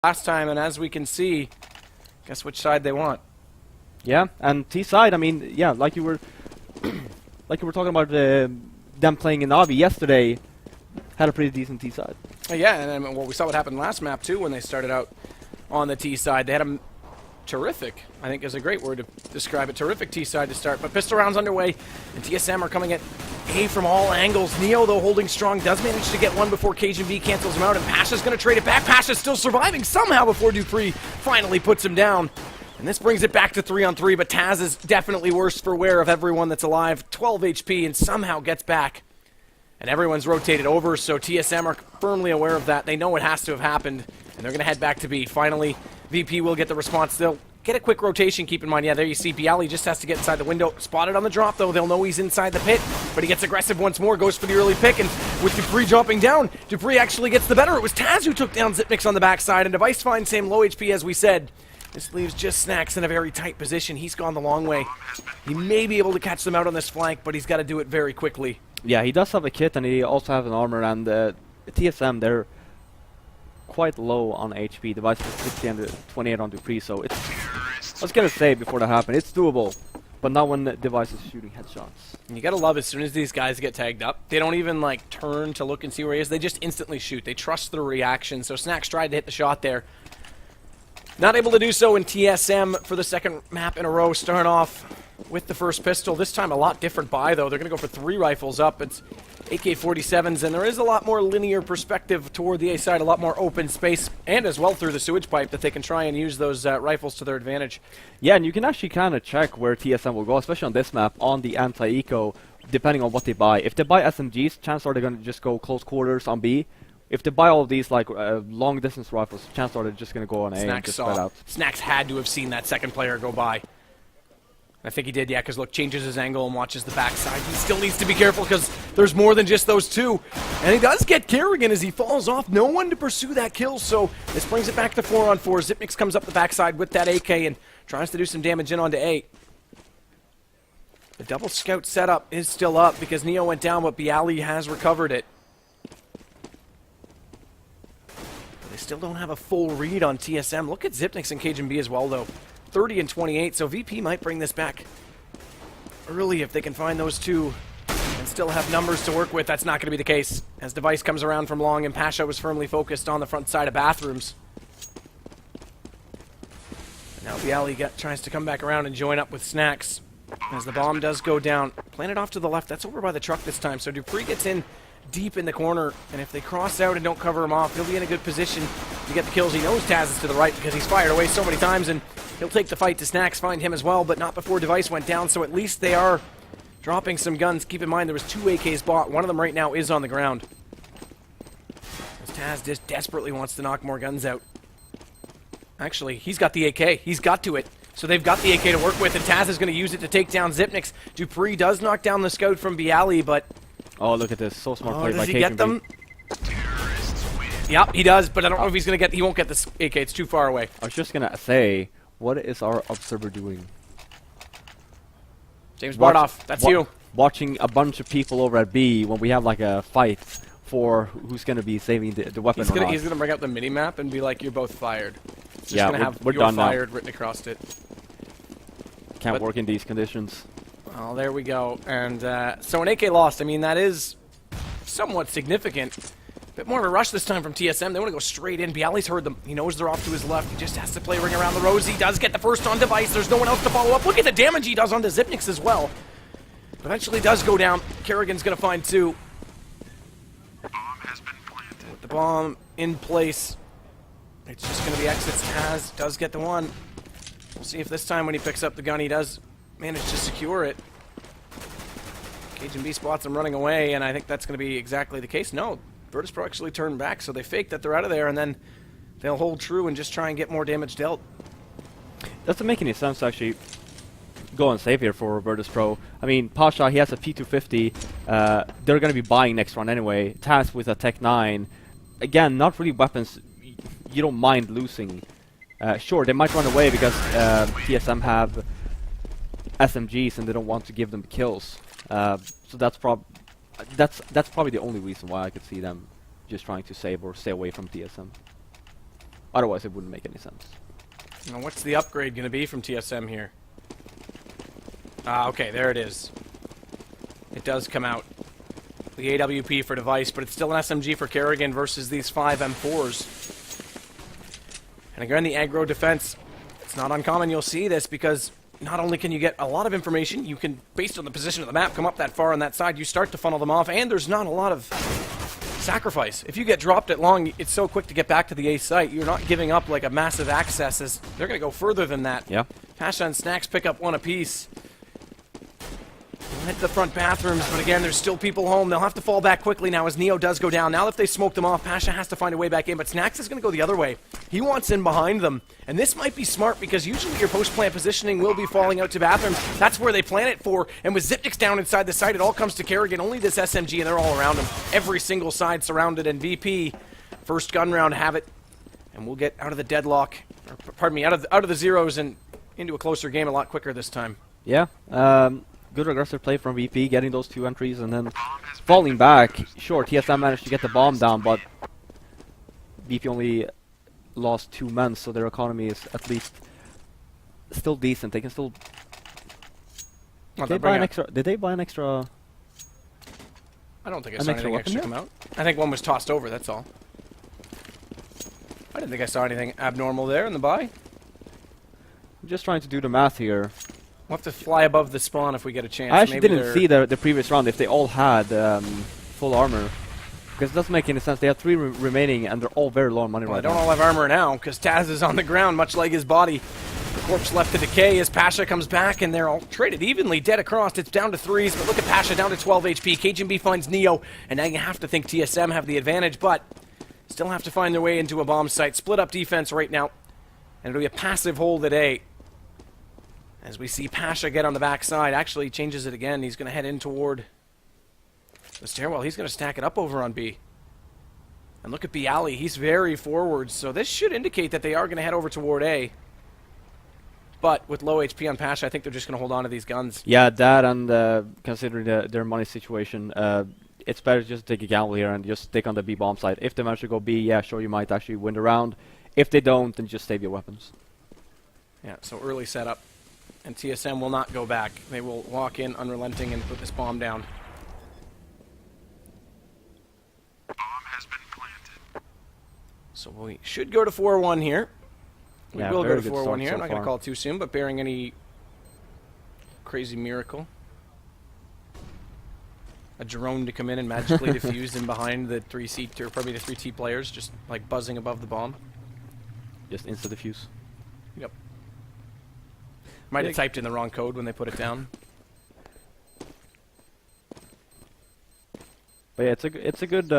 last time, and as we can see, guess which side they want. Yeah, and T side, I mean, yeah, like you were talking about them playing in Navi yesterday, had a pretty decent T side. Yeah, and well, we saw what happened last map too when they started out on the T side. They had a terrific, I think is a great word to describe it, terrific T side to start. But pistol rounds underway, and TSM are coming at A from all angles. Neo, though, holding strong, does manage to get one before Cajun V cancels him out, and Pasha's going to trade it back. Pasha's still surviving somehow before Dupree finally puts him down. And this brings it back to 3-on-3, but Taz is definitely worse for wear of everyone that's alive. 12 HP and somehow gets back. And everyone's rotated over, so TSM are firmly aware of that. They know it has to have happened, and they're going to head back to B. Finally, VP will get the response. They'll get a quick rotation, keep in mind. Yeah, there you see Bialy just has to get inside the window. Spotted on the drop, though. They'll know he's inside the pit, but he gets aggressive once more, goes for the early pick, and with Dupree dropping down, Dupree actually gets the better. It was Taz who took down Zipmix on the backside, and Device finds same low HP as we said. This leaves just Snacks in a very tight position. He's gone the long way. He may be able to catch them out on this flank, but he's got to do it very quickly. Yeah, he does have a kit, and he also has an armor, and TSM, they're quite low on HP. Device is 60 and 28 on Dupree, so it's... I was gonna say before that happened, it's doable, but not when the Device is shooting headshots. And you gotta love as soon as these guys get tagged up, they don't even like turn to look and see where he is. They just instantly shoot. They trust the reaction. So Snacks tried to hit the shot there. Not able to do so in TSM for the second map in a row, starting off with the first pistol. This time a lot different buy, though. They're going to go for 3 rifles up. It's AK-47s, and there is a lot more linear perspective toward the A side, a lot more open space, and as well through the sewage pipe that they can try and use those rifles to their advantage. Yeah, and you can actually kind of check where TSM will go, especially on this map, on the anti-eco, depending on what they buy. If they buy SMGs, chances are they're going to just go close quarters on B. If they buy all of these like long-distance rifles, chances are they're just going to go on A and just spread out. Snacks had to have seen that second player go by. I think he did, yeah, because look, changes his angle and watches the backside. He still needs to be careful because there's more than just those two. And he does get Kerrigan as he falls off. No one to pursue that kill, so this brings it back to 4-on-4. Zipmix comes up the backside with that AK and tries to do some damage in onto A. The double scout setup is still up because Neo went down, but Bialy has recovered it. They still don't have a full read on TSM. Look at Zipnix and Cajun B as well, though. 30 and 28, so VP might bring this back early if they can find those two and still have numbers to work with. That's not going to be the case as Device comes around from long and Pasha was firmly focused on the front side of bathrooms. And now Bialy tries to come back around and join up with Snacks as the bomb does go down. Planted off to the left. That's over by the truck this time, so Dupree gets in deep in the corner, and if they cross out and don't cover him off, he'll be in a good position to get the kills. He knows Taz is to the right because he's fired away so many times, and he'll take the fight to Snacks, find him as well, but not before Device went down, so at least they are dropping some guns. Keep in mind there was 2 AKs bought. One of them right now is on the ground. As Taz just desperately wants to knock more guns out. Actually, he's got the AK. He's got to it. So they've got the AK to work with, and Taz is going to use it to take down Zipnix. Dupree does knock down the scout from Bialy, but... Oh, look at this. So smart play by Does he get them? Yep, he does, but I don't know if he's going to get... He won't get this AK. It's too far away. I was just going to say, what is our observer doing? James Bardoff, that's you. Watching a bunch of people over at B when we have like a fight for who's going to be saving the weapon. He's going to bring out the mini-map and be like, you're both fired. It's just yeah, going to have we're you're done fired now. Written across it. Can't work in these conditions. Well, there we go. And so an AK lost. I mean, that is somewhat significant. A bit more of a rush this time from TSM. They want to go straight in. Bialy's heard them. He knows they're off to his left. He just has to play ring around the rose. He does get the first on Device. There's no one else to follow up. Look at the damage he does onto Zipnix as well. Eventually does go down. Kerrigan's going to find 2. Bomb has been planted. With the bomb in place, it's just going to be exits. Taz does get the 1. We'll see if this time when he picks up the gun, he does manage to secure it. Cajun B spots him running away, and I think that's going to be exactly the case. No, Virtus.pro actually turned back, so they fake that they're out of there, and then they'll hold true and just try and get more damage dealt. Doesn't make any sense to actually go and save here for Virtus.pro. I mean, Pasha, he has a P250. They're going to be buying next round anyway. Taz with a Tech 9. Again, not really weapons you don't mind losing. Sure, they might run away because TSM have SMGs and they don't want to give them kills. So that's probably the only reason why I could see them just trying to save or stay away from TSM. Otherwise, it wouldn't make any sense. Now, what's the upgrade going to be from TSM here? Okay, there it is. It does come out. The AWP for device, but it's still an SMG for Kerrigan versus these 5 M4s. And again, the aggro defense, it's not uncommon you'll see this because not only can you get a lot of information, you can, based on the position of the map, come up that far on that side, you start to funnel them off, and there's not a lot of sacrifice. If you get dropped at long, it's so quick to get back to the A site. You're not giving up like a massive access as they're going to go further than that. Yeah. Pasha and Snacks pick up 1 apiece. They'll head to the front bathrooms, but again, there's still people home. They'll have to fall back quickly now as Neo does go down. Now if they smoke them off, Pasha has to find a way back in, but Snacks is going to go the other way. He wants in behind them, and this might be smart because usually your post-plant positioning will be falling out to bathrooms. That's where they plan it for, and with Zipnik's down inside the site, it all comes to Kerrigan. Only this SMG, and they're all around him. Every single side surrounded, and VP, first gun round, have it, and we'll get out of the deadlock, or, pardon me, out of the zeros and into a closer game a lot quicker this time. Yeah. Good aggressive play from VP, getting those 2 entries and then falling back. Sure, TSM managed to get the bomb down, but VP only lost 2 men, so their economy is at least still decent. They can still... Did they buy an extra... I don't think I saw anything extra come out. I think one was tossed over, that's all. I didn't think I saw anything abnormal there in the buy. I'm just trying to do the math here. We'll have to fly above the spawn if we get a chance. I actually Maybe didn't see the previous round if they all had full armor. Because it doesn't make any sense. They have 3 remaining and they're all very low on money right now. They don't all have armor now because Taz is on the ground, much like his body. The corpse left to decay as Pasha comes back and they're all traded evenly, dead across. It's down to 3s, but look at Pasha down to 12 HP. KGB finds Neo, and now you have to think TSM have the advantage, but still have to find their way into a bomb site. Split up defense right now, and it'll be a passive hold at A. As we see Pasha get on the backside, actually changes it again. He's going to head in toward the stairwell. He's going to stack it up over on B. And look at B Ali. He's very forward, so this should indicate that they are going to head over toward A. But with low HP on Pasha, I think they're just going to hold on to these guns. Yeah, that and considering their money situation, it's better just to take a gamble here and just stick on the B bomb side. If they manage to go B, yeah, sure, you might actually win the round. If they don't, then just save your weapons. Yeah, so early setup. And TSM will not go back. They will walk in unrelenting and put this bomb down. Bomb has been planted. So we should go to 4-1 here. We Yeah, will go very to good 4-1 start here. so I'm not going to far. call it too soon, but bearing any crazy miracle. A drone to come in and magically defuse in behind the 3C, or probably the 3T players, just like buzzing above the bomb. Just insta-defuse. Yep. Might have typed in the wrong code when they put it down. But yeah, it's a good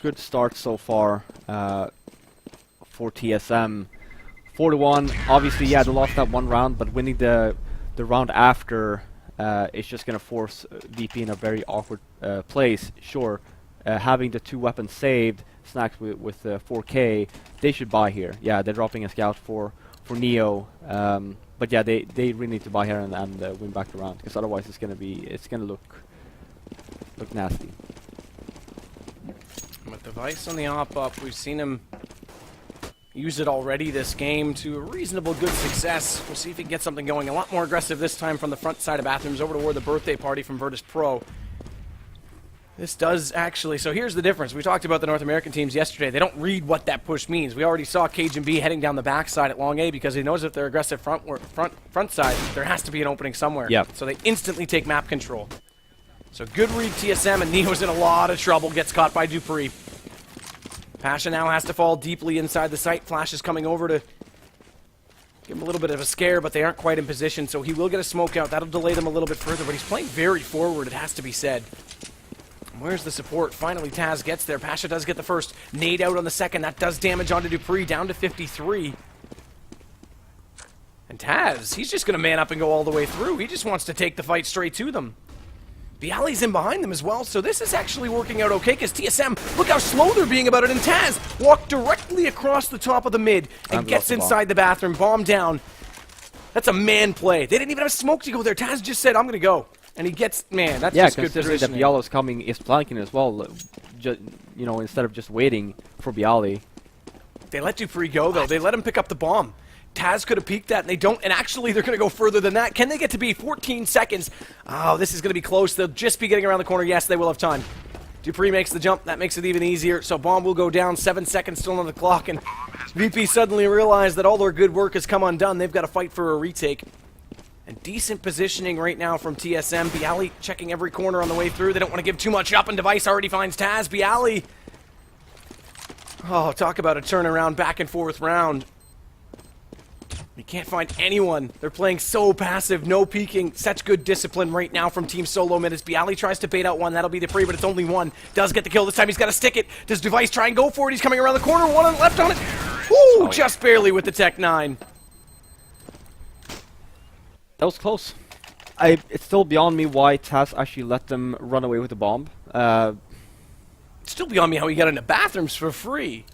good start so far for TSM. 4-1. Obviously, yeah, they lost that 1 round, but winning the round after is just gonna force VP in a very awkward place. Sure, having the 2 weapons saved, Snacks with 4K, they should buy here. Yeah, they're dropping a scout for Neo. But yeah, they really need to buy here and win back the round, because otherwise it's gonna look nasty. With device on the op-up, we've seen him use it already this game to a reasonable good success. We'll see if he can get something going. A lot more aggressive this time from the front side of bathrooms over toward the birthday party from Virtus Pro. This does actually, so here's the difference. We talked about the North American teams yesterday. They don't read what that push means. We already saw Cajun B heading down the backside at long A because he knows if they're aggressive front side, there has to be an opening somewhere. Yep. So they instantly take map control. So good read TSM, and Neo's in a lot of trouble, gets caught by Dupree. Pasha now has to fall deeply inside the site. Flash is coming over to give him a little bit of a scare, but they aren't quite in position, so he will get a smoke out. That'll delay them a little bit further, but he's playing very forward, it has to be said. Where's the support? Finally, Taz gets there. Pasha does get the first. Nade out on the second. That does damage onto Dupree, down to 53. And Taz, he's just going to man up and go all the way through. He just wants to take the fight straight to them. Bialy's in behind them as well, so this is actually working out okay, because TSM, look how slow they're being about it, and Taz walked directly across the top of the mid and gets inside the bathroom, bomb down. That's a man play. They didn't even have smoke to go there. Taz just said, I'm going to go. And he gets, man, that's just good considering that positioning. Bialy's coming, is flanking as well, you know, instead of just waiting for Bialy. They let Dupree go, though. They let him pick up the bomb. Taz could have peeked that, and they don't. And actually, they're going to go further than that. Can they get to be 14 seconds? Oh, this is going to be close. They'll just be getting around the corner. Yes, they will have time. Dupree makes the jump. That makes it even easier. So bomb will go down. 7 seconds still on the clock. And VP suddenly realized that all their good work has come undone. They've got to fight for a retake. And decent positioning right now from TSM. Bialy checking every corner on the way through. They don't want to give too much up, and Device already finds Taz. Bialy. Oh, talk about a turnaround back and forth round. You can't find anyone. They're playing so passive, no peeking. Such good discipline right now from Team Solo Mid as Bialy tries to bait out one. That'll be the pre, but it's only one. Does get the kill. This time he's got to stick it. Does Device try and go for it? He's coming around the corner. One on left on it. Ooh, just barely with the Tech 9. That was close. It's still beyond me why Taz actually let them run away with the bomb. It's still beyond me how he got into bathrooms for free.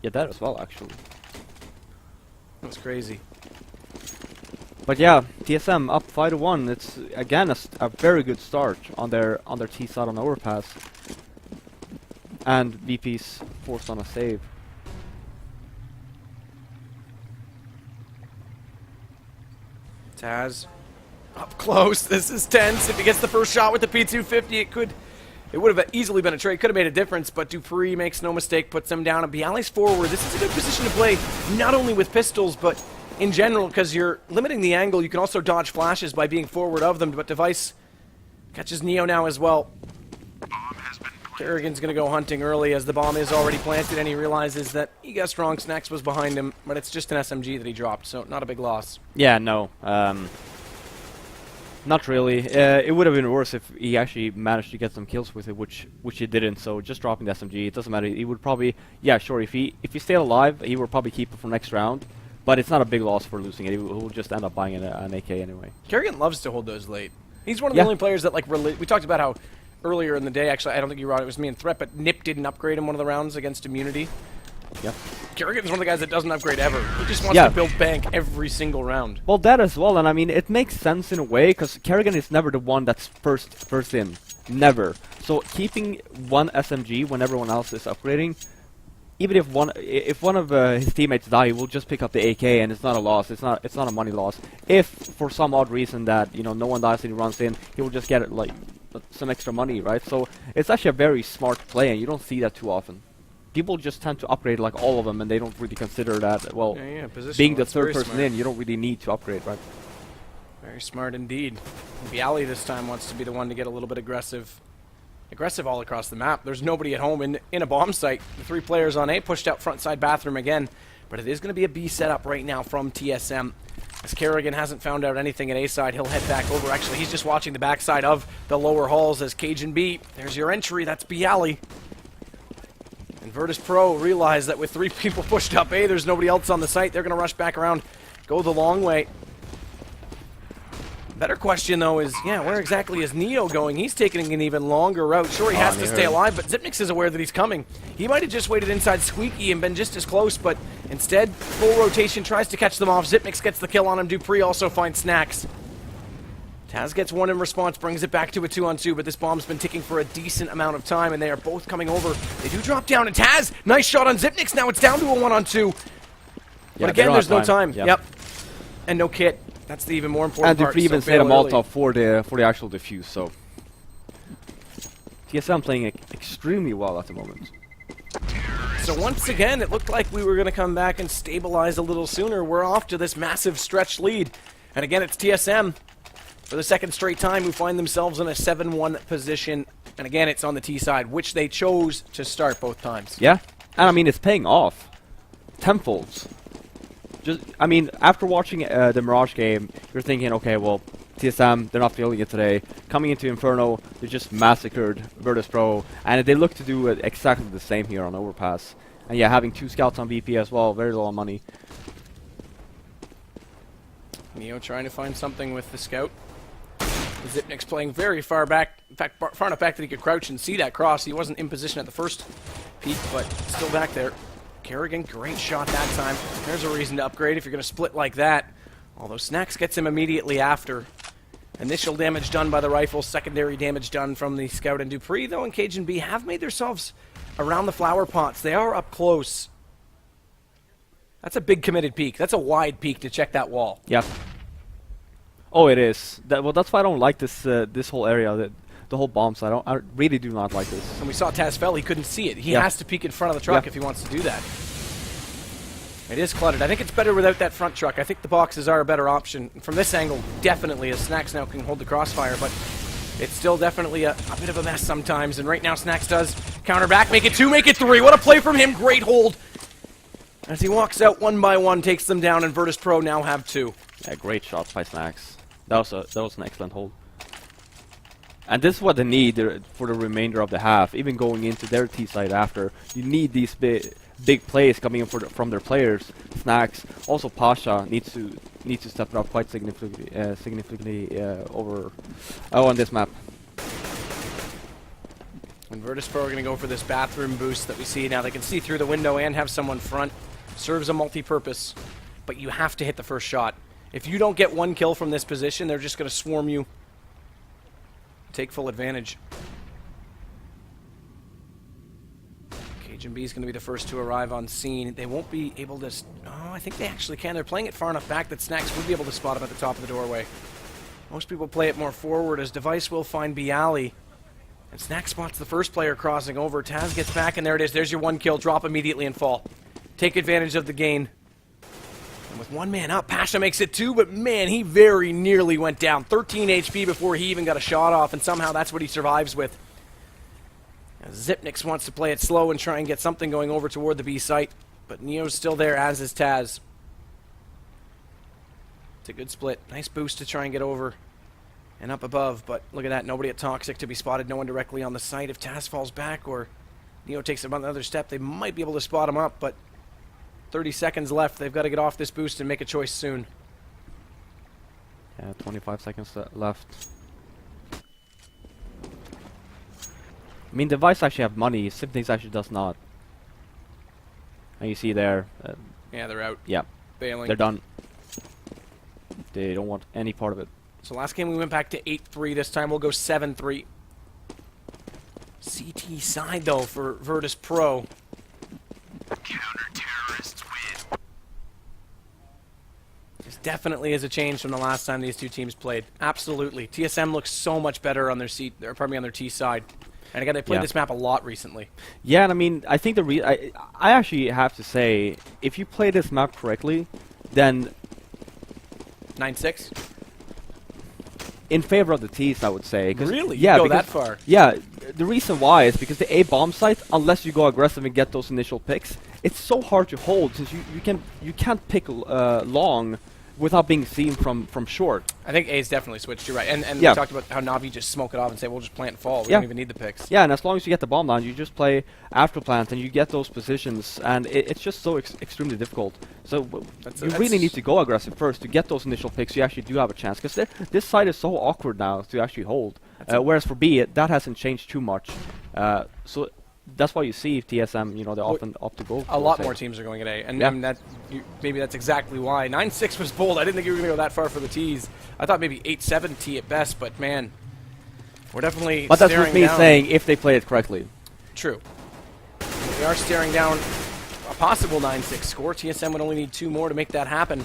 Yeah, that as well, actually. That's crazy. But yeah, TSM up 5-1. It's again a very good start on their T side on overpass. And VP's forced on a save. Taz up close. This is tense. If he gets the first shot with the P250, it would have easily been a trade. Could have made a difference, but Dupree makes no mistake, puts him down. And Bialy's forward. This is a good position to play, not only with pistols, but in general, because you're limiting the angle. You can also dodge flashes by being forward of them, but Device catches Neo now as well. Kerrigan's going to go hunting early as the bomb is already planted, and he realizes that he guessed wrong. Snacks was behind him, but it's just an SMG that he dropped, so not a big loss. Yeah, no. Not really. It would have been worse if he actually managed to get some kills with it, which he didn't. So just dropping the SMG, it doesn't matter. He would probably, yeah, sure. If he stayed alive, he would probably keep it for next round. But it's not a big loss for losing it. He will just end up buying an AK anyway. Kerrigan loves to hold those late. He's one of the only players that like. We talked about how earlier in the day, actually, I don't think you were on. It was me and Threat, but Nip didn't upgrade in one of the rounds against Immunity. Yep. Kerrigan's one of the guys that doesn't upgrade ever. He just wants to build bank every single round. Well, that as well, and I mean, it makes sense in a way, because Kerrigan is never the one that's first in. Never. So keeping one SMG when everyone else is upgrading, even if one of his teammates die, he will just pick up the AK, and it's not a loss. It's not a money loss. If for some odd reason that no one dies and he runs in, he will just get like some extra money, right? So it's actually a very smart play, and you don't see that too often. People just tend to upgrade like all of them, and they don't really consider that, well, being the third person in, you don't really need to upgrade, right? Very smart indeed. Bialy this time wants to be the one to get a little bit aggressive. Aggressive all across the map. There's nobody at home in a bomb site. The 3 players on A pushed out front side bathroom again, but it is going to be a B setup right now from TSM. As Kerrigan hasn't found out anything at A side, he'll head back over. Actually, he's just watching the backside of the lower halls as Cajun B. There's your entry. That's Bialy. And Virtus Pro realize that with 3 people pushed up A, there's nobody else on the site. They're going to rush back around, go the long way. Better question, though, is, where exactly is Neo going? He's taking an even longer route. Sure, he has to stay alive, but Zipnix is aware that he's coming. He might have just waited inside Squeaky and been just as close, but instead, full rotation tries to catch them off. Zipnix gets the kill on him. Dupree also finds Snacks. Taz gets one in response, brings it back to a 2-on-2, but this bomb's been ticking for a decent amount of time, and they are both coming over. They do drop down, and Taz, nice shot on Zipnix. Now it's down to a 1-on-2. But again, there's no time. Yep. And no kit. That's the even more important part. And Dupree even stayed a Molotov for the actual defuse, so TSM playing extremely well at the moment. So once again, it looked like we were going to come back and stabilize a little sooner. We're off to this massive stretch lead. And again, it's TSM for the second straight time who find themselves in a 7-1 position. And again, it's on the T side, which they chose to start both times. Yeah, and I mean, it's paying off tenfold. I mean, after watching the Mirage game, you're thinking, okay, well, TSM, they're not feeling it today. Coming into Inferno, they just massacred Virtus Pro, and they look to do exactly the same here on Overpass. And yeah, having 2 scouts on VP as well, very low on money. Neo trying to find something with the scout. Zipnix playing very far back, in fact, far enough back that he could crouch and see that cross. He wasn't in position at the first peak, but still back there. Kerrigan, great shot that time. There's a reason to upgrade if you're going to split like that. Although Snacks gets him immediately after. Initial damage done by the rifle, secondary damage done from the scout. And Dupree, though, and Cajun B have made themselves around the flower pots. They are up close. That's a big committed peek. That's a wide peek to check that wall. Yep. Oh, it is. Well, that's why I don't like this this whole area. The whole bomb site. I really do not like this. And we saw Taz fell. He couldn't see it. He has to peek in front of the truck if he wants to do that. It is cluttered. I think it's better without that front truck. I think the boxes are a better option. From this angle, definitely, as Snacks now can hold the crossfire, but it's still definitely a bit of a mess sometimes. And right now, Snacks does counter back, make it 2, make it 3. What a play from him. Great hold. As he walks out one by one, takes them down, and Virtus Pro now have 2. Yeah, great shot by Snacks. That was an excellent hold. And this is what they need for the remainder of the half, even going into their T side after. You need these big plays coming in from their players. Snacks, also Pasha needs to step it up quite significantly over on this map. And Virtus Pro are going to go for this bathroom boost that we see now. They can see through the window and have someone front. Serves a multi-purpose, but you have to hit the first shot. If you don't get 1 kill from this position, they're just going to swarm you. Take full advantage. Cajun B is going to be the first to arrive on scene. They won't be able to... Oh, I think they actually can. They're playing it far enough back that Snacks would be able to spot him at the top of the doorway. Most people play it more forward as Device will find Bialy. And Snacks spots the first player crossing over. Taz gets back, and there it is. There's your 1 kill. Drop immediately and fall. Take advantage of the gain. And with 1 man up, Pasha makes it 2, but man, he very nearly went down. 13 HP before he even got a shot off, and somehow that's what he survives with. Zipnix wants to play it slow and try and get something going over toward the B site, but Neo's still there, as is Taz. It's a good split. Nice boost to try and get over and up above, but look at that. Nobody at Toxic to be spotted. No one directly on the site. If Taz falls back or Neo takes another step, they might be able to spot him up, but 30 seconds left. They've got to get off this boost and make a choice soon. Yeah, 25 seconds left. I mean, Device actually have money. Zipnix actually does not. And you see there. Yeah, they're out. Yeah. Bailing. They're done. They don't want any part of it. So last game we went back to 8-3. This time we'll go 7-3. CT side, though, for Virtus Pro. Counter-terrorists win. This definitely is a change from the last time these two teams played. Absolutely. TSM looks so much better on their on their T side. And again, they played this map a lot recently. Yeah, and I mean, I think I actually have to say, if you play this map correctly, then 9-6? in favor of the T's, I would say. Really? Yeah, you go that far? Yeah, the reason why is because the A bomb site, unless you go aggressive and get those initial picks, it's so hard to hold since you can't pick long without being seen from short. I think A's definitely switched. You're right. And we talked about how Navi just smoke it off and say, we'll just plant and fall. We don't even need the picks. Yeah, and as long as you get the bomb down, you just play after plant and you get those positions, and it's just so extremely difficult. So you really need to go aggressive first to get those initial picks. You actually do have a chance because this side is so awkward now to actually hold. Whereas for B, that hasn't changed too much. So that's why you see TSM, they often opt to go. A lot more teams are going at A, and maybe that's exactly why. 9-6 was bold. I didn't think you were going to go that far for the T's. I thought maybe 8-7 T at best, but man, we're definitely. But that's with me saying if they play it correctly. True. We are staring down a possible 9-6 score. TSM would only need 2 more to make that happen.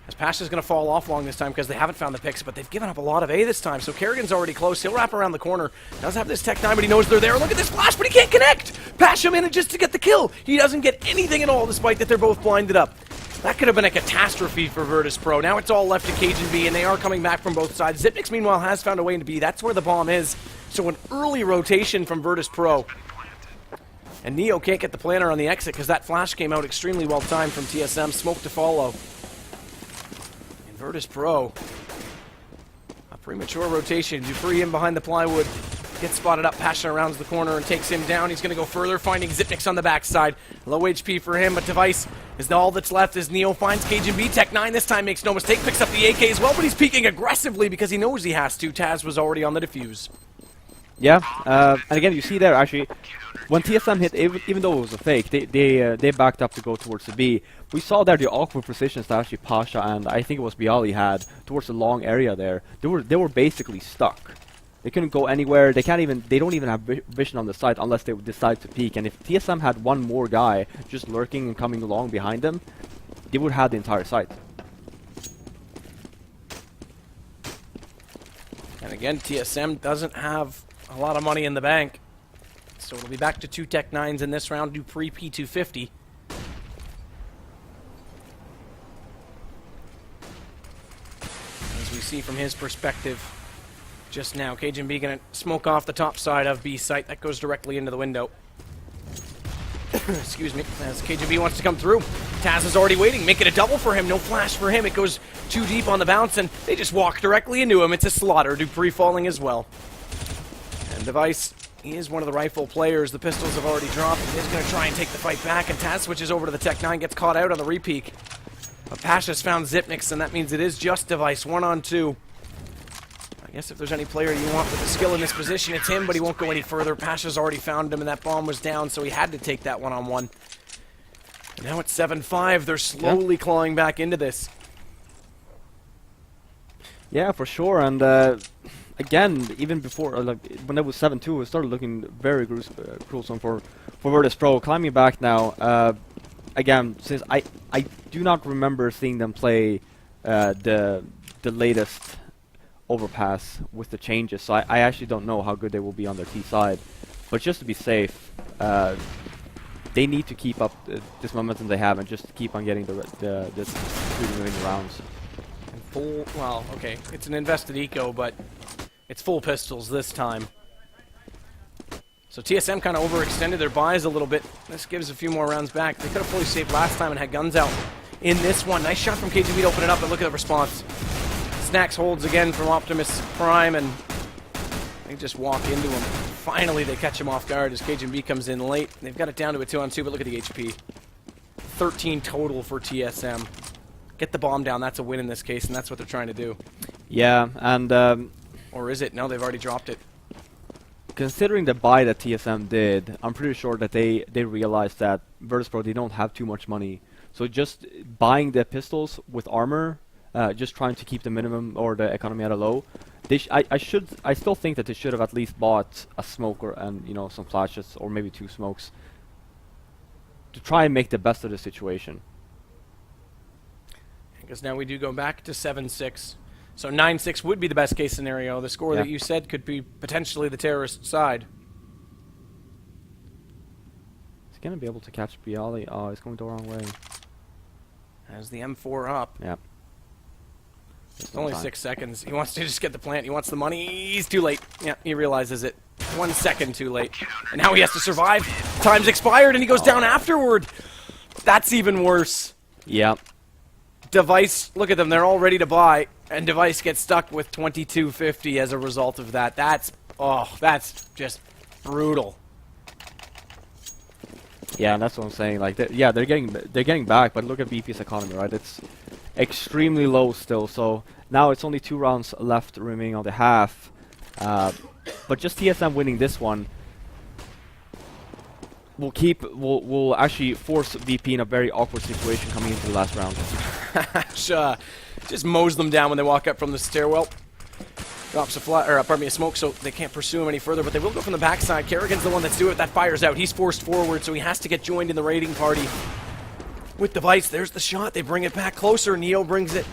As Pasha's going to fall off long this time because they haven't found the picks, but they've given up a lot of A this time. So Kerrigan's already close. He'll wrap around the corner. Does have this Tech 9, but he knows they're there. Look at this flash, but he can't connect. Pasha manages to get the kill. He doesn't get anything at all, despite that they're both blinded up. That could have been a catastrophe for Virtus Pro. Now it's all left to Cajun B, and they are coming back from both sides. Zipnix, meanwhile, has found a way into B. That's where the bomb is. So an early rotation from Virtus Pro. And Neo can't get the planner on the exit because that flash came out extremely well timed from TSM. Smoke to follow. Virtus Pro, a premature rotation. Dupree in behind the plywood, gets spotted up. Pasha rounds the corner and takes him down. He's going to go further, finding Zipnix on the backside. Low HP for him, but Device is all that's left as Neo finds Cajun B. Tech 9 this time makes no mistake, picks up the AK as well, but he's peeking aggressively because he knows he has to. Taz was already on the defuse. Yeah, and again, you see there, actually, when TSM hit, even though it was a fake, they backed up to go towards the B. We saw there the awkward positions that actually Pasha and I think it was Bialy had towards the long area there. They were basically stuck. They couldn't go anywhere. They can't even. They don't even have vision on the site unless they decide to peek. And if TSM had one more guy just lurking and coming along behind them, they would have the entire site. And again, TSM doesn't have a lot of money in the bank. So it'll be back to 2 Tech 9s in this round, Dupree P250. As we see from his perspective just now, KGB gonna smoke off the top side of B site. That goes directly into the window. Excuse me, as KGB wants to come through. Taz is already waiting, make it a double for him, no flash for him. It goes too deep on the bounce, and they just walk directly into him. It's a slaughter, Dupree falling as well. And Device, he is one of the rifle players. The pistols have already dropped. He's going to try and take the fight back, and Taz switches over to the Tech 9, gets caught out on the repeak. But Pasha's found Zipnix, and that means it is just Device, 1-on-2. I guess if there's any player you want with the skill in this position, it's him, but he won't go any further. Pasha's already found him, and that bomb was down, so he had to take that 1-on-1. And now it's 7-5. They're slowly clawing back into this. Yeah, for sure. And again, even before, like when it was 7-2, it started looking very gruesome for Virtus Pro. Climbing back now. Again, since I do not remember seeing them play the latest overpass with the changes, so I actually don't know how good they will be on their T side. But just to be safe, they need to keep up this momentum they have and just keep on getting the winning rounds. Full, well, okay, it's an invested eco, but it's full pistols this time. So TSM kind of overextended their buys a little bit. This gives a few more rounds back. They could have fully saved last time and had guns out in this one. Nice shot from KGB to open it up, but look at the response. Snacks holds again from Optimus Prime, and they just walk into him. Finally, they catch him off guard as KGB comes in late. They've got it down to a 2-on-2, but look at the HP. 13 total for TSM. Get the bomb down, that's a win in this case, and that's what they're trying to do. Yeah, and or is it? No, they've already dropped it. Considering the buy that TSM did, I'm pretty sure that they realized that Virtus Pro, they don't have too much money. So just buying the pistols with armor, just trying to keep the minimum or the economy at a low. I still think that they should have at least bought a smoke and some flashes or maybe 2 smokes to try and make the best of the situation. Because now we do go back to 7-6. So 9-6 would be the best case scenario. The score that you said could be potentially the terrorist side. He's going to be able to catch Bialy. Oh, he's going the wrong way. As the M4 up. Yeah. It's only 6 seconds. He wants to just get the plant. He wants the money. He's too late. Yeah, he realizes it. 1 second too late. And now he has to survive. Time's expired and he goes down afterward. That's even worse. Yeah. Device, look at them. They're all ready to buy. And Device gets stuck with 2250 as a result of that. That's just brutal. Yeah, and that's what I'm saying. Like, they're getting back, but look at BP's economy, right? It's extremely low still. So now it's only 2 rounds left remaining on the half. But just TSM winning this one will actually force VP in a very awkward situation coming into the last round. Just mows them down when they walk up from the stairwell. Drops a smoke, so they can't pursue him any further, but they will go from the backside. Kerrigan's the one that's doing it. That fires out. He's forced forward, so he has to get joined in the raiding party. With Device, there's the shot. They bring it back closer. Neo brings it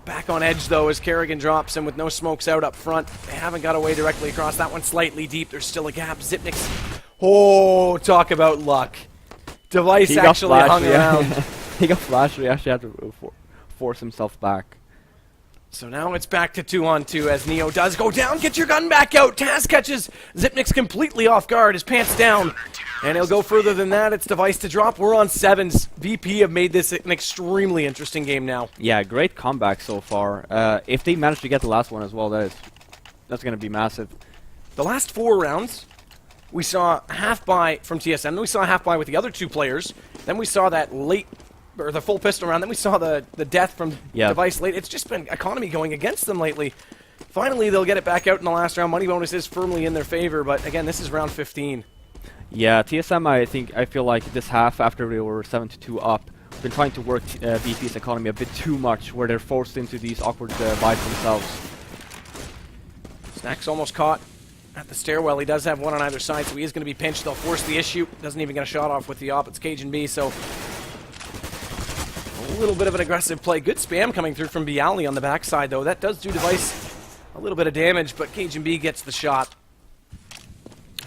back on edge, though, as Kerrigan drops him with no smokes out up front. They haven't got away directly across. That one's slightly deep. There's still a gap. Zipnix. Oh, talk about luck. Device actually hung around. He got flashed. He actually had to force himself back. So now it's back to 2-on-2 as Neo does go down. Get your gun back out. Taz catches Zipnix completely off guard. His pants down. And he'll go further than that. It's Device to drop. We're on 7s. VP have made this an extremely interesting game now. Yeah, great comeback so far. If they manage to get the last one as well, that's going to be massive. The last 4 rounds, we saw half buy from TSM. Then we saw half buy with the other 2 players. Then we saw that late, or the full pistol round. Then we saw the death from Device late. It's just been economy going against them lately. Finally, they'll get it back out in the last round. Money bonus is firmly in their favor, but again, this is round 15. Yeah, TSM, I feel like this half, after they were 7-2 up, been trying to work VP's economy a bit too much, where they're forced into these awkward buys themselves. Snack's almost caught at the stairwell. He does have one on either side, so he is going to be pinched. They'll force the issue. Doesn't even get a shot off with the op. It's Cajun B, so a little bit of an aggressive play. Good spam coming through from Bialy on the backside, though. That does do Device a little bit of damage, but Cajun B gets the shot.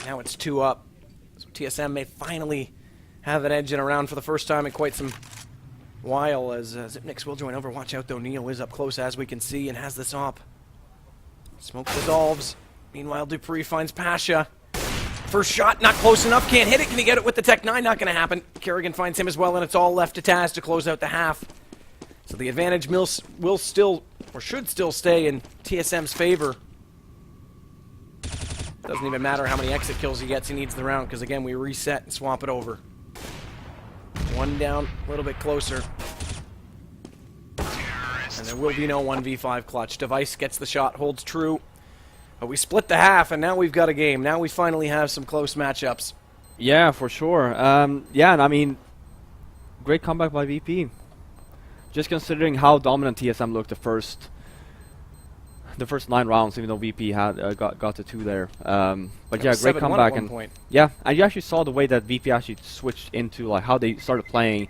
Now it's 2 up. So TSM may finally have an edge in a round for the first time in quite some while, as Zipnix will join over. Watch out, though. Neo is up close, as we can see, and has this op. Smoke dissolves. Meanwhile, Dupree finds Pasha. First shot, not close enough. Can't hit it. Can he get it with the Tech 9? Not going to happen. Kerrigan finds him as well, and it's all left to Taz to close out the half. So the advantage will still, or should still, stay in TSM's favor. Doesn't even matter how many exit kills he gets. He needs the round, because, again, we reset and swap it over. One down, a little bit closer. And there will be no 1v5 clutch. Device gets the shot, holds true. But we split the half, and now we've got a game. Now we finally have some close matchups. Yeah, for sure. Yeah, and I mean, great comeback by VP. Just considering how dominant TSM looked the first 9 rounds, even though VP had got to 2 there. But yeah, great comeback. And point. yeah, and you actually saw the way that VP actually switched into like how they started playing,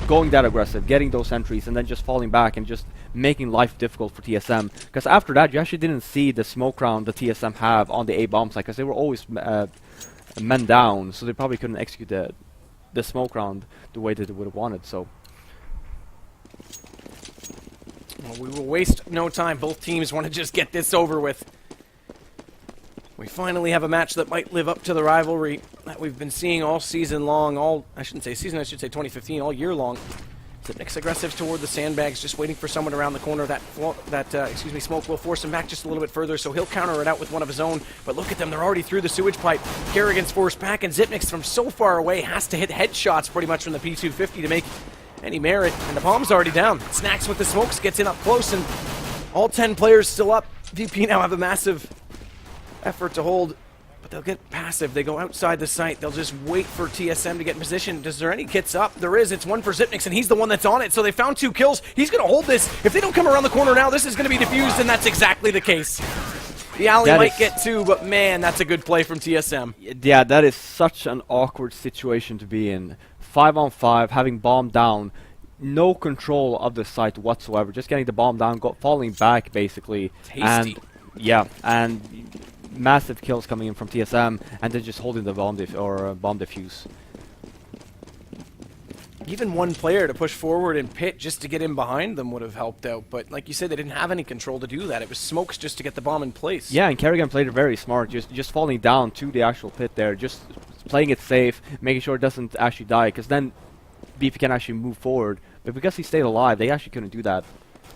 going that aggressive, getting those entries, and then just falling back and just making life difficult for TSM. Because after that, you actually didn't see the smoke round the TSM have on the A bomb side, because they were always men down, so they probably couldn't execute the smoke round the way that they would have wanted. So. Well, we will waste no time. Both teams want to just get this over with. We finally have a match that might live up to the rivalry that we've been seeing all season long. I should say 2015, all year long. Zipnix aggressive toward the sandbags, just waiting for someone around the corner. Smoke will force him back just a little bit further, so he'll counter it out with one of his own. But look at them, they're already through the sewage pipe. Kerrigan's forced back, and Zipnix from so far away has to hit headshots pretty much from the P250 to make any merit, and the bomb's already down. Snacks with the smokes, gets in up close, and all 10 players still up. VP now have a massive effort to hold, but they'll get passive. They go outside the site. They'll just wait for TSM to get in position. Is there any kits up? There is. It's one for Zipnix, and he's the one that's on it, so they found 2 kills. He's going to hold this. If they don't come around the corner now, this is going to be defused, and that's exactly the case. The alley might get 2, but man, that's a good play from TSM. Yeah, that is such an awkward situation to be in. 5-on-5, having bomb down, no control of the site whatsoever, just getting the bomb down, falling back basically. Tasty. And yeah, and massive kills coming in from TSM, and then just holding the bomb defuse. Even one player to push forward and pit just to get in behind them would have helped out, but like you said, they didn't have any control to do that. It was smokes just to get the bomb in place. Yeah, and Kerrigan played it very smart, just falling down to the actual pit there, just playing it safe, making sure it doesn't actually die, because then BP can actually move forward. But because he stayed alive, they actually couldn't do that.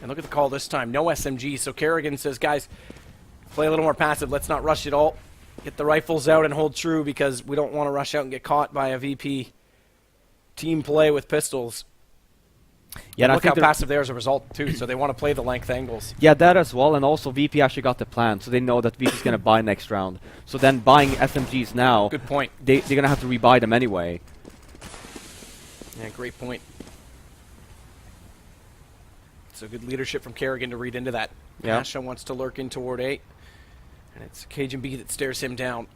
And look at the call this time. No SMG, so Kerrigan says, guys, play a little more passive. Let's not rush it all. Get the rifles out and hold true, because we don't want to rush out and get caught by a VP team play with pistols. Yeah, and look how passive they are as a result, too, so they want to play the length angles. Yeah, that as well, and also VP actually got the plan, so they know that VP is going to buy next round. So then buying SMGs now, good point. They're going to have to rebuy them anyway. Yeah, great point. So good leadership from Kerrigan to read into that. Yeah. Pasha wants to lurk in toward A, and it's Cajun B that stares him down.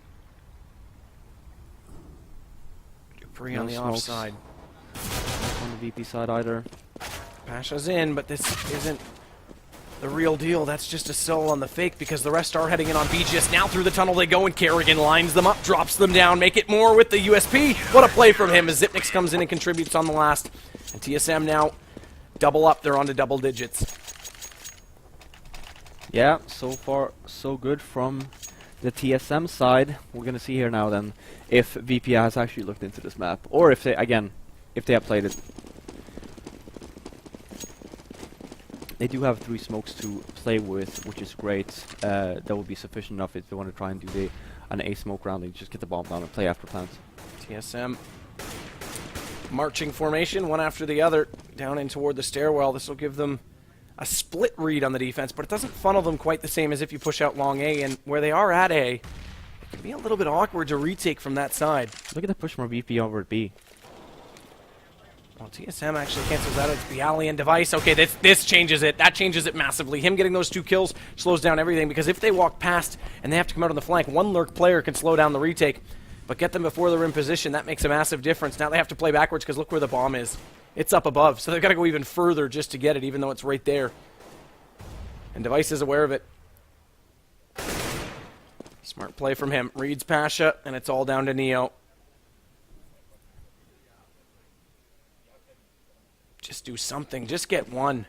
Dupree on the offside. On the VP side either. Pasha's in, but this isn't the real deal. That's just a sell on the fake, because the rest are heading in on B. Just now through the tunnel they go, and Kerrigan lines them up, drops them down, make it more with the USP. What a play from him as Zipnix comes in and contributes on the last. And TSM now double up. They're on to double digits. Yeah, so far so good from the TSM side. We're going to see here now then if VP has actually looked into this map, or if they, again, if they have played it. They do have 3 smokes to play with, which is great. That will be sufficient enough if they want to try and do an A smoke round. They just get the bomb down and play after plant. TSM marching formation, one after the other, down in toward the stairwell. This will give them a split read on the defense, but it doesn't funnel them quite the same as if you push out long A. And where they are at A, it can be a little bit awkward to retake from that side. Look at the push from VP over at B. Well, TSM actually cancels out. It's Bialy and Device. Okay, this changes it. That changes it massively. Him getting those 2 kills slows down everything, because if they walk past and they have to come out on the flank, one lurk player can slow down the retake, but get them before they're in position. That makes a massive difference. Now they have to play backwards because look where the bomb is. It's up above, so they've got to go even further just to get it, even though it's right there. And Device is aware of it. Smart play from him. Reads Pasha, and it's all down to Neo. Just do something. Just get one.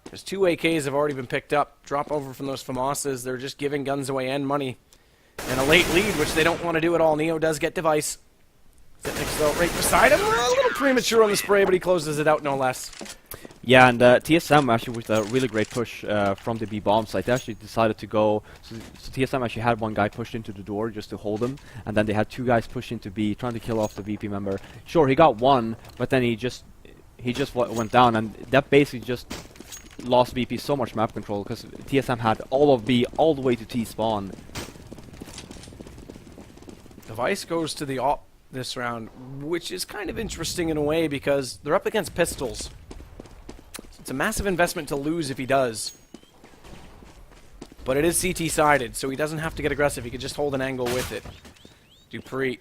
There's 2 AKs have already been picked up. Drop over from those FAMASas. They're just giving guns away and money. And a late lead, which they don't want to do at all. Neo does get Device. Zipnik's though right beside him. A little premature on the spray, but he closes it out no less. Yeah, and TSM actually with a really great push from the B bomb site. They actually decided to go. So TSM actually had one guy pushed into the door just to hold him, and then they had 2 guys push into B, trying to kill off the VP member. Sure, he got one, but then he just went down, and that basically just lost VP so much map control because TSM had all of B all the way to T spawn. Device goes to the op this round, which is kind of interesting in a way because they're up against pistols. It's a massive investment to lose if he does. But it is CT-sided, so he doesn't have to get aggressive. He could just hold an angle with it. Dupree.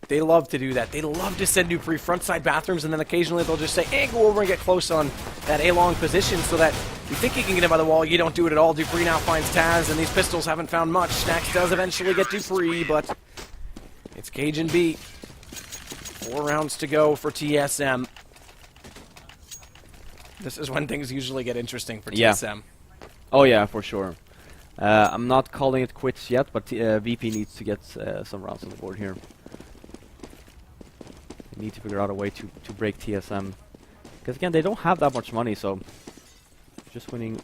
They love to do that. They love to send Dupree frontside bathrooms, and then occasionally they'll just say, hey, go over and get close on that A-long position so that you think you can get him by the wall. You don't do it at all. Dupree now finds Taz, and these pistols haven't found much. Snacks does eventually get Dupree, but it's Cage and B. 4 rounds to go for TSM. This is when things usually get interesting for TSM. Oh yeah, for sure. I'm not calling it quits yet, but VP needs to get some rounds on the board here. They need to figure out a way to break TSM. Because again, they don't have that much money, so just winning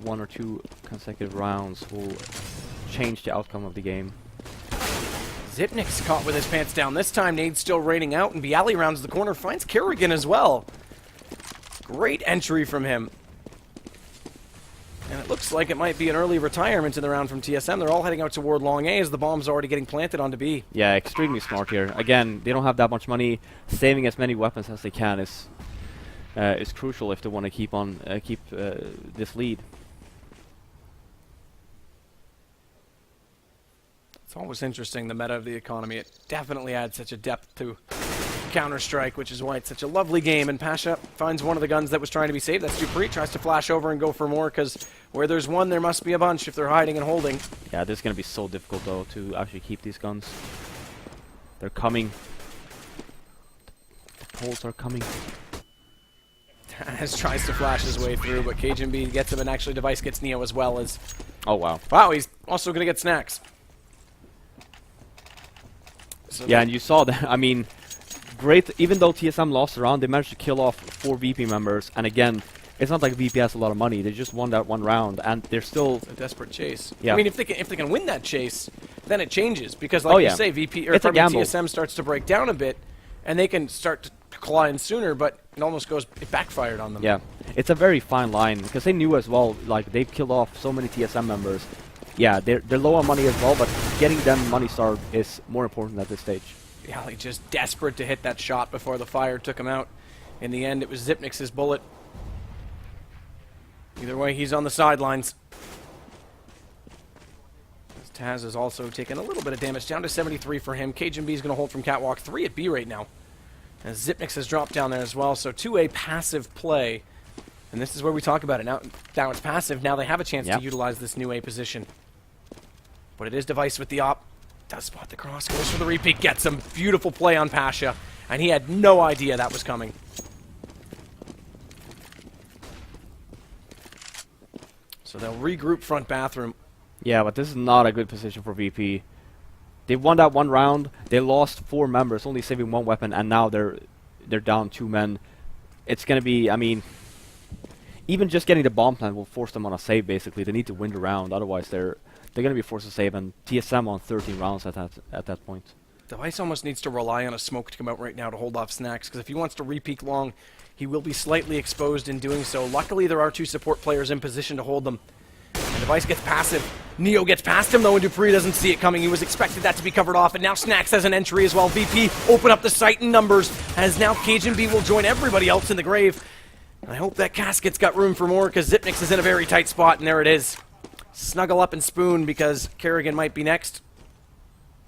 1 or 2 consecutive rounds will change the outcome of the game. Zipnik's caught with his pants down. This time, Nade's still raining out, and Bialy rounds the corner, finds Kerrigan as well. Great entry from him. And it looks like it might be an early retirement in the round from TSM. They're all heading out toward long A as the bomb's already getting planted onto B. Yeah, extremely smart here. Again, they don't have that much money. Saving as many weapons as they can is crucial if they want to keep this lead. It's always interesting, the meta of the economy. It definitely adds such a depth to Counter-Strike, which is why it's such a lovely game. And Pasha finds one of the guns that was trying to be saved. That's Dupree. Tries to flash over and go for more, because where there's one, there must be a bunch if they're hiding and holding. Yeah, this is going to be so difficult, though, to actually keep these guns. They're coming. The poles are coming. Taz tries to flash his way through, but Cage and B gets him, and actually Device gets Neo as well as... Oh, wow. Wow, he's also going to get Snacks. So yeah, and you saw that. I mean, great. Even though TSM lost the round, they managed to kill off 4 VP members. And again, it's not like VP has a lot of money. They just won that 1 round, and they're still a desperate chase. Yeah. I mean, if they can win that chase, then it changes because, like you say, VP or TSM starts to break down a bit, and they can start to claw in sooner. But it backfired on them. Yeah, it's a very fine line because they knew as well. Like they've killed off so many TSM members. Yeah, they're low on money as well, but getting them money starved is more important at this stage. Yeah, like just desperate to hit that shot before the fire took him out. In the end, it was Zipnik's bullet. Either way, he's on the sidelines. Taz has also taken a little bit of damage, down to 73 for him. Cage and B is going to hold from Catwalk. 3 at B right now. As Zipnik's has dropped down there as well, so 2A passive play. And this is where we talk about it. Now it's passive. Now they have a chance to utilize this new A position. But it is Device with the op. Does spot the cross. Goes for the repeat. Gets him. Beautiful play on Pasha. And he had no idea that was coming. So they'll regroup front bathroom. Yeah, but this is not a good position for VP. They won that 1 round. They lost 4 members, only saving 1 weapon, and now they're down 2 men. It's going to be, I mean, even just getting the bomb plant will force them on a save, basically. They need to win the round, otherwise they're going to be forced to save, and TSM on 13 rounds at that point. Device almost needs to rely on a smoke to come out right now to hold off Snacks, because if he wants to re-peek long, he will be slightly exposed in doing so. Luckily, there are 2 support players in position to hold them. And Device gets passive. Neo gets past him though, and Dupree doesn't see it coming. He was expected that to be covered off, and now Snacks has an entry as well. VP open up the site in numbers, as now Cajun B will join everybody else in the grave. I hope that Casket's got room for more, because Zipnix is in a very tight spot, and there it is. Snuggle up and spoon, because Kerrigan might be next.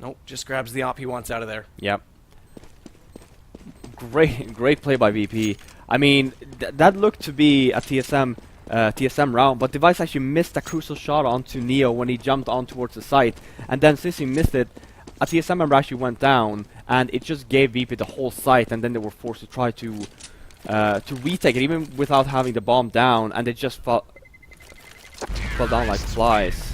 Nope, just grabs the op he wants out of there. Yep. Great play by VP. I mean, that looked to be a TSM round, but Device actually missed a crucial shot onto Neo when he jumped on towards the site, and then since he missed it, a TSM member actually went down, and it just gave VP the whole site, and then they were forced to try to retake it, even without having the bomb down, and they just fell down like flies.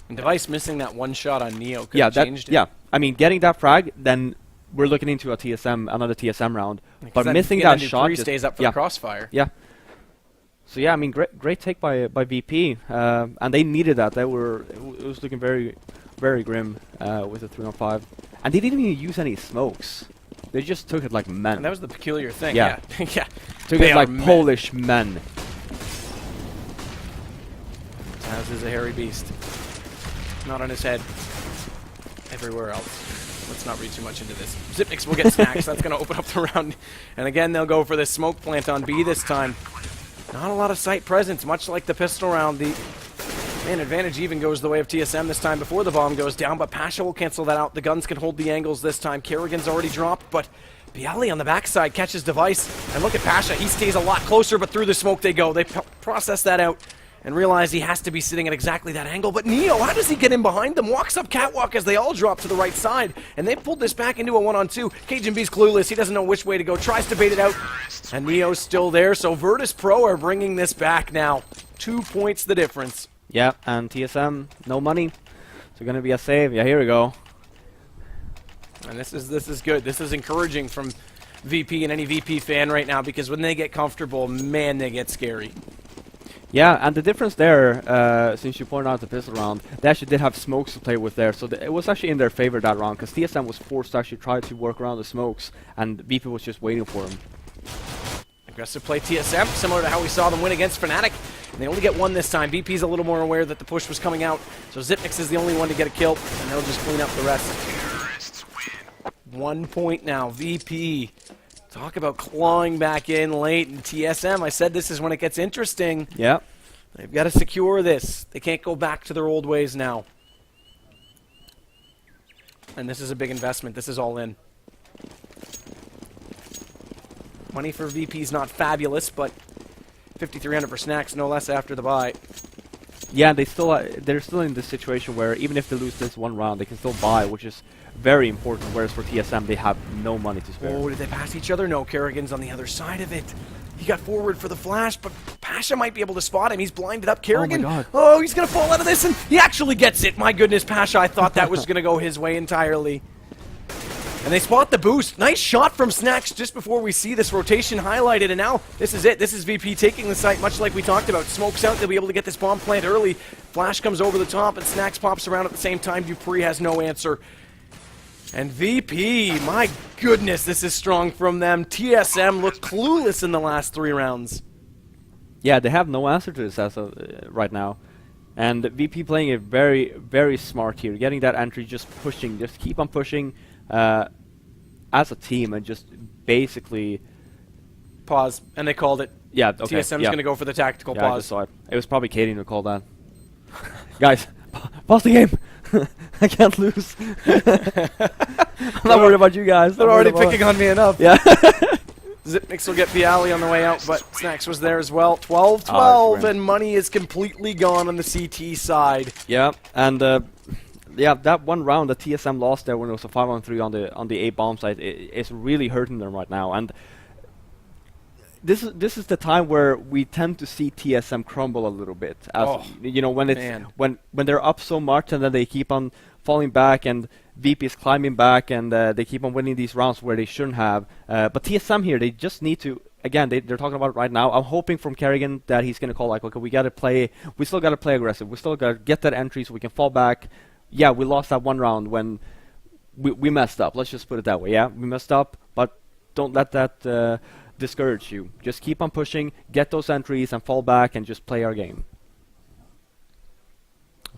And Device missing that one shot on Neo could have changed it. Yeah, I mean, getting that frag, then we're looking into another TSM round. But missing that shot just stays up for the crossfire. Yeah. So yeah, I mean, great take by VP, and they needed that. It was looking very grim with the 3-on-5, and they didn't even use any smokes. They just took it like men. And that was the peculiar thing. Yeah, yeah. Took it like Polish men. Taz is a hairy beast. Not on his head. Everywhere else. Let's not read too much into this. Zipnix will get Snacks. That's going to open up the round. And again, they'll go for this smoke plant on B this time. Not a lot of site presence, much like the pistol round. The advantage even goes the way of TSM this time before the bomb goes down, but Pasha will cancel that out. The guns can hold the angles this time. Kerrigan's already dropped, but Bialy on the backside catches Device. And look at Pasha. He stays a lot closer, but through the smoke they go. They process that out and realize he has to be sitting at exactly that angle. But Neo, how does he get in behind them? Walks up catwalk as they all drop to the right side. And they pulled this back into a 1-on-2. Cajun B's clueless. He doesn't know which way to go. Tries to bait it out. And Neo's still there. So Virtus Pro are bringing this back now. 2 points the difference. Yeah, and TSM, no money. So going to be a save. Yeah, here we go. And this is good. This is encouraging from VP and any VP fan right now, because when they get comfortable, man, they get scary. Yeah, and the difference there, since you pointed out the pistol round, they actually did have smokes to play with there, so it was actually in their favor that round, because TSM was forced to actually try to work around the smokes, and VP was just waiting for him. Aggressive play TSM, similar to how we saw them win against Fnatic. And they only get one this time. VP's a little more aware that the push was coming out, so Zipnix is the only one to get a kill, and they'll just clean up the rest. 1 point now, VP. Talk about clawing back in late, and TSM, I said this is when it gets interesting. Yeah. They've got to secure this. They can't go back to their old ways now. And this is a big investment. This is all in. Money for VP's not fabulous, but 5,300 for Snacks, no less after the buy. Yeah, they're still in this situation where even if they lose this one round, they can still buy, which is very important, whereas for TSM, they have no money to spare. Oh, did they pass each other? No, Kerrigan's on the other side of it. He got forward for the flash, but Pasha might be able to spot him. He's blinded up. Kerrigan, oh my God. Oh, he's going to fall out of this, and he actually gets it. My goodness, Pasha, I thought that was going to go his way entirely. And they spot the boost. Nice shot from Snacks just before we see this rotation highlighted, and now this is it. This is VP taking the site, much like we talked about. Smokes out, they'll be able to get this bomb plant early. Flash comes over the top, and Snacks pops around at the same time. Dupree has no answer. And VP, my goodness, this is strong from them. TSM looked clueless in the last 3 rounds. Yeah, they have no answer to this as of right now. And VP playing it very smart here, getting that entry, just pushing, just keep on pushing as a team, and just basically pause. And they called it. Yeah, okay. TSM's going to go for the tactical I pause. just saw it. It was probably Katie who called that. Guys, pause the game. I can't lose. I'm not worried about you guys. They're already picking on me enough. Yeah. Zipnix will get Bialy on the way out, but Snacks was there as well. 12-12, and money is completely gone on the CT side. Yeah, and yeah, that one round that TSM lost there when it was a 5-on-3 on the A bomb site is really hurting them right now. And this is the time where we tend to see TSM crumble a little bit. As you know, when it's when they're up so much and then they keep on falling back, and VP is climbing back, and they keep on winning these rounds where they shouldn't have. But TSM here, they just need to. Again, they're talking about it right now. I'm hoping from Kerrigan that he's gonna call like, okay, we still gotta play aggressive. We still gotta get that entry so we can fall back. Yeah, we lost that one round when we messed up. Let's just put it that way. Yeah, we messed up, but don't let that discourage you. Just keep on pushing, get those entries, and fall back, and just play our game.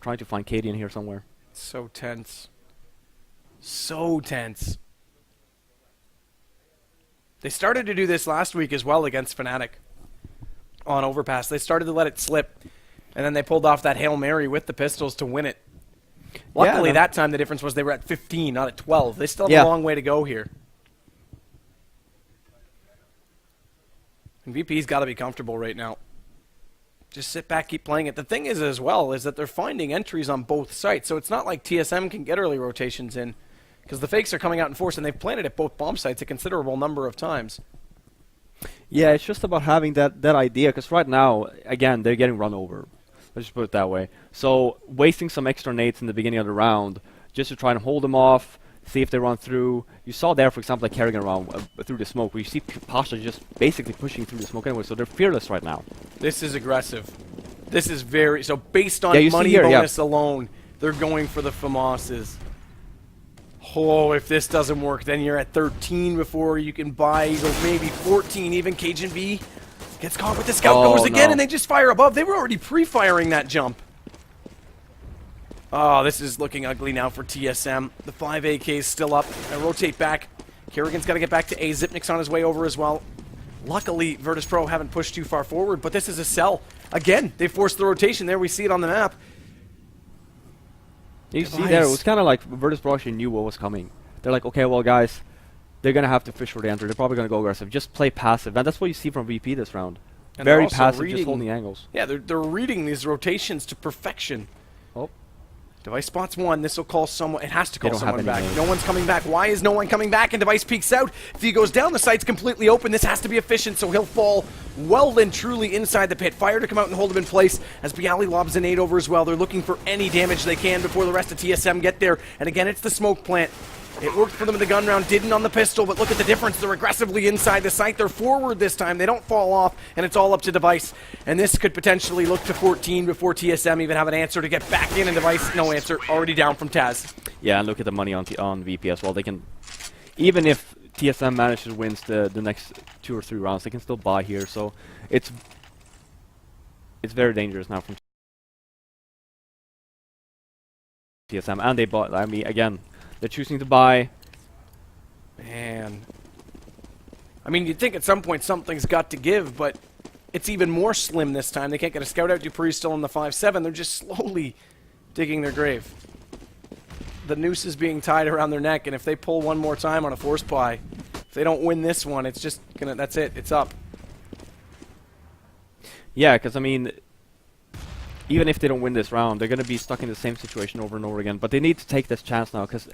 trying to find Katie in here somewhere. So tense. So tense. They started to do this last week as well against Fnatic on Overpass. They started to let it slip, and then they pulled off that Hail Mary with the pistols to win it. Luckily, that time the difference was they were at 15, not at 12. They still have a long way to go here. And VP's got to be comfortable right now. Just sit back, keep playing it. The thing is as well is that they're finding entries on both sites, so it's not like TSM can get early rotations in, because the fakes are coming out in force, and they've planted at both bomb sites a considerable number of times. Yeah, it's just about having that idea, because right now, again, they're getting run over. Let's just put it that way. So wasting some extra nades in the beginning of the round just to try and hold them off, see if they run through. You saw there, for example, like Kerrigan around through the smoke, where you see Pasha just basically pushing through the smoke anyway, so they're fearless right now. This is aggressive. This is very... So based on money here, bonus alone, they're going for the FAMASes. Oh, if this doesn't work, then you're at 13 before you can buy, or maybe 14 even. Cajun B gets caught with the scout, goes again, and they just fire above. They were already pre-firing that jump. Oh, this is looking ugly now for TSM. The 5 AK is still up. They rotate back. Kerrigan's got to get back to A. Zipnik's on his way over as well. Luckily, Virtus.pro haven't pushed too far forward, but this is a sell. Again, they forced the rotation there. We see it on the map. You see there, it was kind of like Virtus.pro actually knew what was coming. They're like, okay, well, guys, they're going to have to fish for the enter. They're probably going to go aggressive. Just play passive. And that's what you see from VP this round. And very passive, just holding the angles. Yeah, they're reading these rotations to perfection. Oh. Device spots one. This will call someone. It has to call someone back. Names. No one's coming back. Why is no one coming back? And Device peeks out. If he goes down, the site's completely open. This has to be efficient, so he'll fall well and truly inside the pit. Fire to come out and hold him in place as Bialy lobs a nade over as well. They're looking for any damage they can before the rest of TSM get there. And again, it's the smoke plant. It worked for them in the gun round, didn't on the pistol, but look at the difference. They're aggressively inside the site. They're forward this time. They don't fall off, and it's all up to Device. And this could potentially look to 14 before TSM even have an answer to get back in, and Device, no answer, already down from Taz. Yeah, and look at the money on VP as well. They can, even if TSM manages to win the next 2 or 3 rounds, they can still buy here. So it's very dangerous now from TSM, and they bought. I mean, again, they're choosing to buy. Man. I mean, you'd think at some point something's got to give, but it's even more slim this time. They can't get a scout out. Dupree's still in the 5-7. They're just slowly digging their grave. The noose is being tied around their neck, and if they pull one more time on a force pie, if they don't win this one, it's just gonna, that's it. It's up. Yeah, because I mean, even if they don't win this round, they're going to be stuck in the same situation over and over again. But they need to take this chance now, because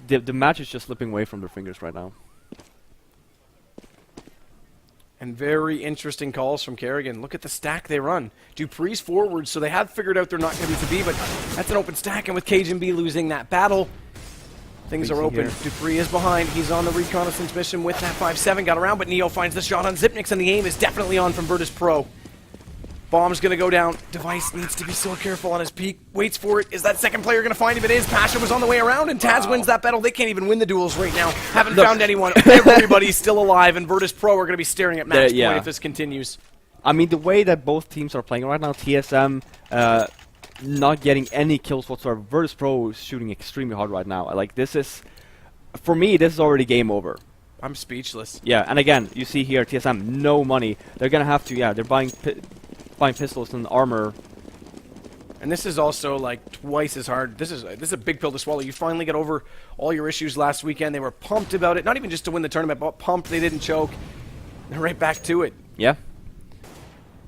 the match is just slipping away from their fingers right now. And very interesting calls from Kerrigan. Look at the stack they run. Dupree's forward, so they have figured out they're not going to be, but that's an open stack, and with Cajun B losing that battle, things are open. Dupree is behind. He's on the reconnaissance mission with that 5-7. Got around, but Neo finds the shot on Zipnix, and the aim is definitely on from Virtus.pro. Bomb's going to go down. Device needs to be so careful on his peak. Waits for it. Is that second player going to find him? It is. Pasha was on the way around, and Taz wins that battle. They can't even win the duels right now. Haven't found anyone. Everybody's still alive, and Virtus.pro are going to be staring at match point if this continues. I mean, the way that both teams are playing right now, TSM not getting any kills whatsoever. Virtus.pro is shooting extremely hard right now. Like, this is, for me, this is already game over. I'm speechless. Yeah, and again, you see here, TSM, no money. They're going to have to, they're buying pistols and armor. And this is also like twice as hard. This is a big pill to swallow. You finally get over all your issues last weekend. They were pumped about it. Not even just to win the tournament, but pumped they didn't choke. They're right back to it. Yeah.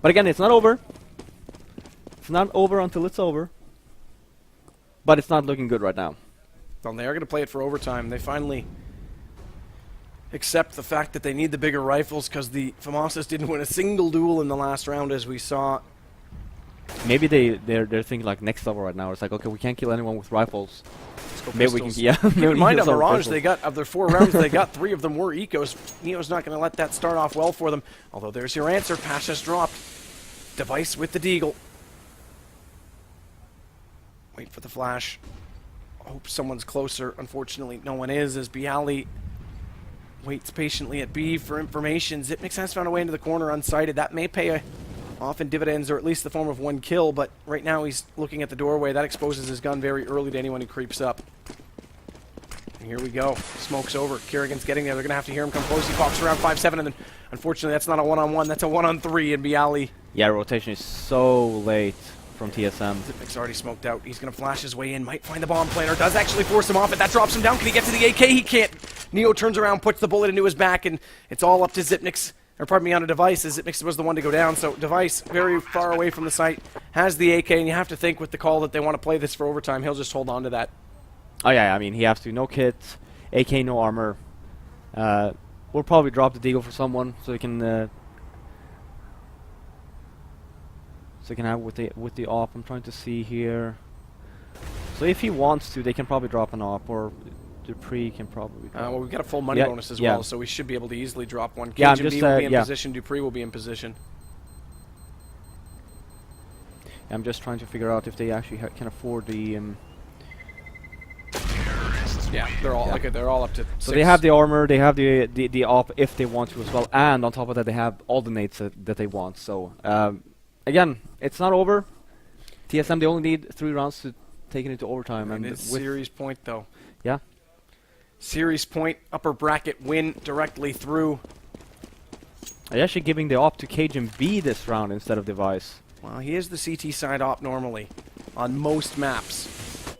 But again, it's not over. It's not over until it's over. But it's not looking good right now. Well, they are going to play it for overtime. They finally accept the fact that they need the bigger rifles because the FAMASes didn't win a single duel in the last round, as we saw. Maybe they're thinking like next level right now. It's like, okay, we can't kill anyone with rifles. Maybe we can, Keep in mind, on Mirage, they got, of their 4 rounds, they got 3 of them were ecos. Neo's not going to let that start off well for them. Although there's your answer. Pasha's dropped. Device with the deagle. Wait for the flash. Hope someone's closer. Unfortunately, no one is, as Bialy waits patiently at B for information. Zipnix has found a way into the corner unsighted. That may pay often dividends, or at least the form of 1 kill, but right now he's looking at the doorway. That exposes his gun very early to anyone who creeps up. And here we go. Smoke's over. Kerrigan's getting there. They're going to have to hear him come close. He pops around 5-7, and then unfortunately that's not a 1-on-1. That's a 1-on-3, and Bialy. Yeah, rotation is so late from TSM. Zipnik's already smoked out. He's going to flash his way in. Might find the bomb planter. Does actually force him off it. That drops him down. Can he get to the AK? He can't. Neo turns around, puts the bullet into his back, and it's all up to Zipnik's. Or pardon me, on a Device, as Zipnik's was the one to go down. So Device, very far away from the site, has the AK, and you have to think with the call that they want to play this for overtime, he'll just hold on to that. Oh yeah, I mean, he has to. No kit, AK, no armor. We'll probably drop the Deagle for someone so he can have with the op. I'm trying to see here. So if he wants to, they can probably drop an op, or Dupree can probably drop. Well, we've got a full money bonus as well, so we should be able to easily drop one. Yeah, Cajun B will be in position. Dupree will be in position. I'm just trying to figure out if they actually can afford the. Yeah, they're all they're all up to. So they have the armor, they have the op if they want to as well, and on top of that they have all the nades that they want. So again, it's not over. TSM, they only need 3 rounds to take it into overtime, and it's series point though. Yeah. Series point, upper bracket win directly through. They're actually giving the op to Cajun B this round instead of Device. Well, he is the CT side op normally on most maps.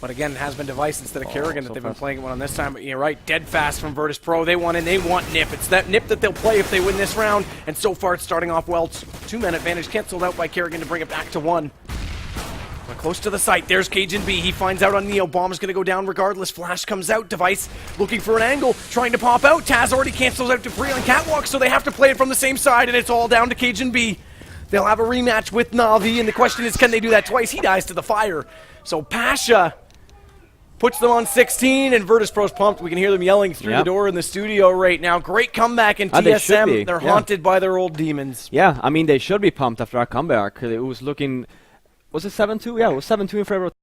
But again, it has been Device instead of Kerrigan that they've been playing it on this time. But you're right, dead fast from Virtus Pro. They want in, they want Nip. It's that Nip that they'll play if they win this round. And so far it's starting off well. 2-man advantage canceled out by Kerrigan to bring it back to 1. But close to the site, there's Cajun B. He finds out on Neo. Bomb is going to go down regardless. Flash comes out. Device looking for an angle, trying to pop out. Taz already cancels out Dupree on Catwalk, so they have to play it from the same side, and it's all down to Cajun B. They'll have a rematch with Na'Vi, and the question is, can they do that twice? He dies to the fire. So Pasha puts them on 16, and Virtus Pro's pumped. We can hear them yelling through the door in the studio right now. Great comeback in TSM. They're haunted by their old demons. Yeah, I mean, they should be pumped after our comeback. It was looking... Was it 7-2? Yeah, it was 7-2 in favor of